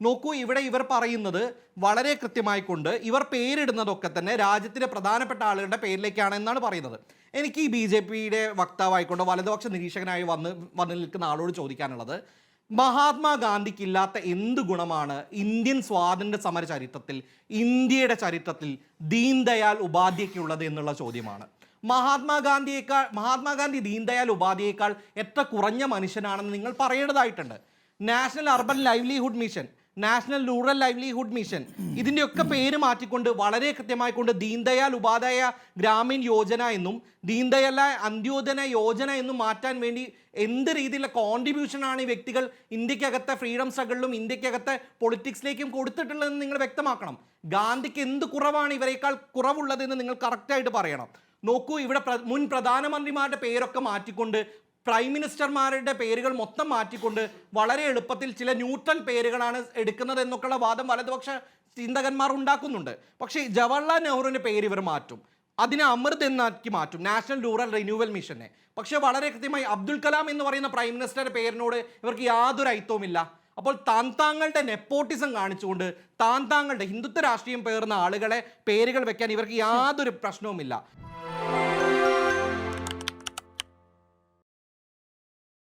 നോക്കൂ, ഇവിടെ ഇവർ പറയുന്നത് വളരെ കൃത്യമായിക്കൊണ്ട് ഇവർ പേരിടുന്നതൊക്കെ തന്നെ രാജ്യത്തിലെ പ്രധാനപ്പെട്ട ആളുകളുടെ പേരിലേക്കാണ് എന്നാണ് പറയുന്നത്. എനിക്ക് ഈ BJP-യുടെ വക്താവായിക്കൊണ്ട് വലതുപക്ഷ നിരീക്ഷകനായി വന്ന് നിൽക്കുന്ന ആളോട് ചോദിക്കാനുള്ളത്, മഹാത്മാഗാന്ധിക്കില്ലാത്ത എന്ത് ഗുണമാണ് ഇന്ത്യൻ സ്വാതന്ത്ര്യ സമര ചരിത്രത്തിൽ, ഇന്ത്യയുടെ ചരിത്രത്തിൽ ദീൻദയാൽ ഉപാധ്യായയ്ക്കുള്ളത് എന്നുള്ള ചോദ്യമാണ്. മഹാത്മാഗാന്ധി ദീൻദയാൽ ഉപാധ്യായേക്കാൾ എത്ര കുറഞ്ഞ മനുഷ്യനാണെന്ന് നിങ്ങൾ പറയേണ്ടതായിട്ടുണ്ട്. National urban livelihood mission, national rural livelihood mission, ഇതിൻ്റെയൊക്കെ പേര് മാറ്റിക്കൊണ്ട് വളരെ കൃത്യമായിക്കൊണ്ട് ദീൻദയാൽ ഉപാധ്യായ ഗ്രാമീൺ യോജന എന്നും ദീൻദയാൽ അന്ത്യോദയ യോജന എന്നും മാറ്റാൻ വേണ്ടി എന്ത് രീതിയിലുള്ള കോൺട്രിബ്യൂഷനാണ് ഈ വ്യക്തികൾ ഇന്ത്യക്കകത്തെ ഫ്രീഡം സ്ട്രഗിളിലും ഇന്ത്യക്കകത്തെ പൊളിറ്റിക്സിലേക്കും കൊടുത്തിട്ടുള്ളതെന്ന് നിങ്ങൾ വ്യക്തമാക്കണം. ഗാന്ധിക്ക് എന്ത് കുറവാണ് ഇവരെക്കാൾ കുറവുള്ളതെന്ന് നിങ്ങൾ കറക്റ്റായിട്ട് പറയണം. നോക്കൂ, ഇവിടെ മുൻ പ്രധാനമന്ത്രിമാരുടെ പേരൊക്കെ മാറ്റിക്കൊണ്ട് പ്രൈം മിനിസ്റ്റർമാരുടെ പേരുകൾ മൊത്തം മാറ്റിക്കൊണ്ട് വളരെ എളുപ്പത്തിൽ ചില ന്യൂട്രൽ പേരുകളാണ് എടുക്കുന്നത് എന്നൊക്കെയുള്ള വാദം വലതുപക്ഷ ചിന്തകന്മാർ ഉണ്ടാക്കുന്നുണ്ട്. പക്ഷേ ജവഹർലാൽ നെഹ്റുവിൻ്റെ പേര് ഇവർ മാറ്റും, അതിനെ അമൃത് എന്നാക്കി മാറ്റും, നാഷണൽ റൂറൽ റിന്യൂവൽ മിഷനെ. പക്ഷേ വളരെ കൃത്യമായി അബ്ദുൽ കലാം എന്ന് പറയുന്ന പ്രൈം മിനിസ്റ്ററുടെ പേരിനോട് ഇവർക്ക് യാതൊരു ഐത്തവുമില്ല. അപ്പോൾ താങ്കളുടെ നെപ്പോട്ടിസം കാണിച്ചുകൊണ്ട് താങ്കളുടെ ഹിന്ദുത്വ രാഷ്ട്രീയം പേർന്ന ആളുകളെ പേരുകൾ വെക്കാൻ ഇവർക്ക് യാതൊരു പ്രശ്നവുമില്ല.